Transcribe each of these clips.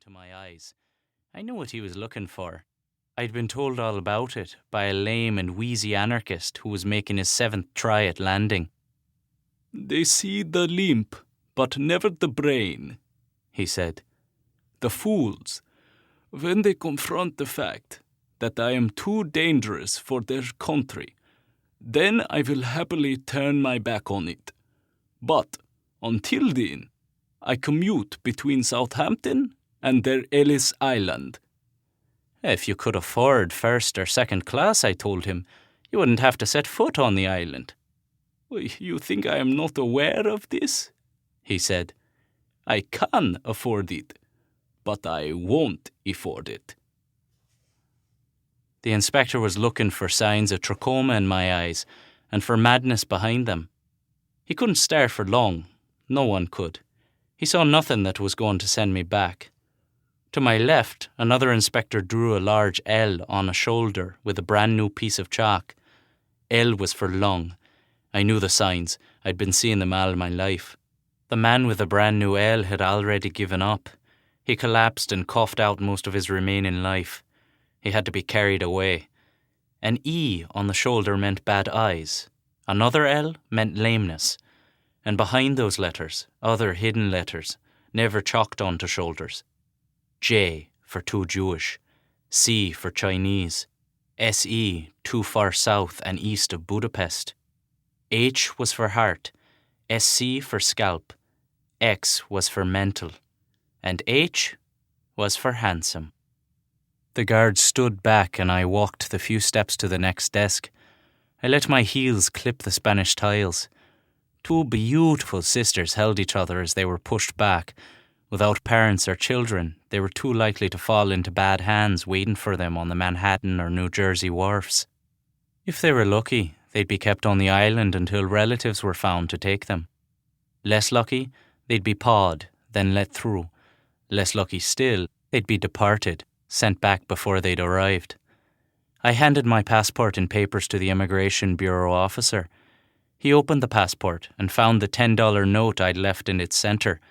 into my eyes. I knew what he was looking for. I'd been told all about it by a lame and wheezy anarchist who was making his 7th try at landing. "They see the limb, but never the brain," he said. "The fools, when they confront the fact that I am too dangerous for their country, then I will happily turn my back on it. But until then, I commute between Southampton and their Ellis Island." If you could afford first or second class, I told him, you wouldn't have to set foot on the island. "You think I am not aware of this?" he said. "I can afford it, but I won't afford it." The inspector was looking for signs of trachoma in my eyes and for madness behind them. He couldn't stare for long. No one could. He saw nothing that was going to send me back. To my left, another inspector drew a large L on a shoulder with a brand new piece of chalk. L was for lung. I knew the signs. I'd been seeing them all my life. The man with the brand new L had already given up. He collapsed and coughed out most of his remaining life. He had to be carried away. An E on the shoulder meant bad eyes. Another L meant lameness. And behind those letters, other hidden letters, never chalked onto shoulders. J for too Jewish, C for Chinese, SE too far south and east of Budapest. H was for heart, SC for scalp, X was for mental, and H was for handsome. The guard stood back and I walked the few steps to the next desk. I let my heels clip the Spanish tiles. 2 beautiful sisters held each other as they were pushed back. Without parents or children, they were too likely to fall into bad hands waiting for them on the Manhattan or New Jersey wharfs. If they were lucky, they'd be kept on the island until relatives were found to take them. Less lucky, they'd be pawed, then let through. Less lucky still, they'd be departed, sent back before they'd arrived. I handed my passport and papers to the Immigration Bureau officer. He opened the passport and found the $10 note I'd left in its centre.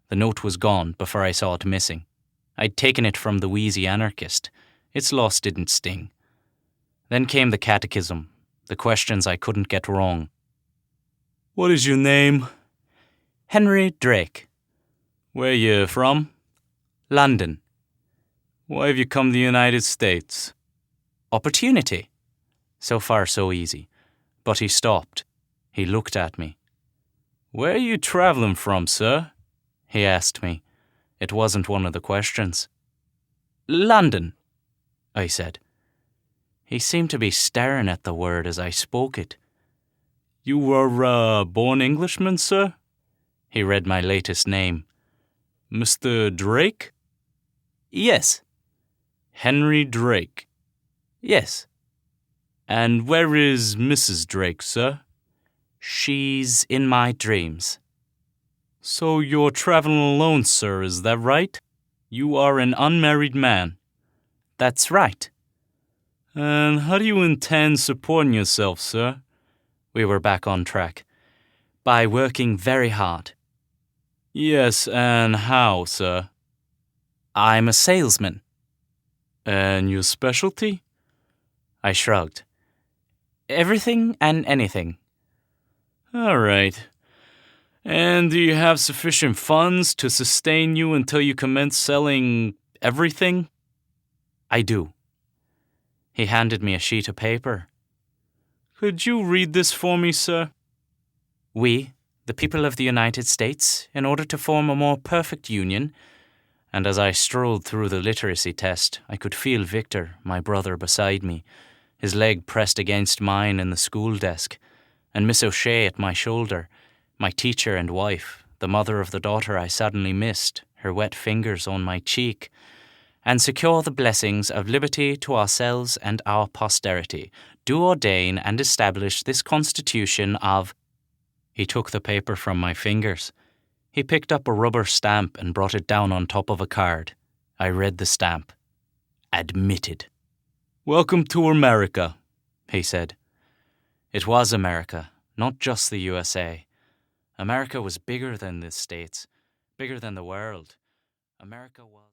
The note was gone before I saw it missing. I'd taken it from the wheezy anarchist. Its loss didn't sting. Then came the catechism, the questions I couldn't get wrong. "What is your name?" Henry Drake. "Where you from?" London. "Why have you come to the United States?" Opportunity. So far, so easy. But he stopped. He looked at me. "Where are you travelling from, sir?" he asked me. It wasn't one of the questions. London, I said. He seemed to be staring at the word as I spoke it. "You were a born Englishman, sir?" He read my latest name. "Mr. Drake?" Yes. "Henry Drake?" Yes. "And where is Mrs. Drake, sir?" She's in my dreams. "So you're traveling alone, sir, is that right? You are an unmarried man." That's right. "And how do you intend supporting yourself, sir?" We were back on track. By working very hard. "Yes, and how, sir?" I'm a salesman." "And your specialty?" I shrugged. Everything and anything. "All right. And do you have sufficient funds to sustain you until you commence selling everything?" I do." He handed me a sheet of paper. "Could you read this for me, sir?" We, the people of the United States, in order to form a more perfect union, and as I strolled through the literacy test, I could feel Victor, my brother, beside me, his leg pressed against mine in the school desk, and Miss O'Shea at my shoulder, my teacher and wife, the mother of the daughter I suddenly missed, her wet fingers on my cheek, and secure the blessings of liberty to ourselves and our posterity, do ordain and establish this Constitution of... He took the paper from my fingers. He picked up a rubber stamp and brought it down on top of a card. I read the stamp. Admitted. "Welcome to America," he said. It was America, not just the USA. America was bigger than the States, bigger than the world. America was...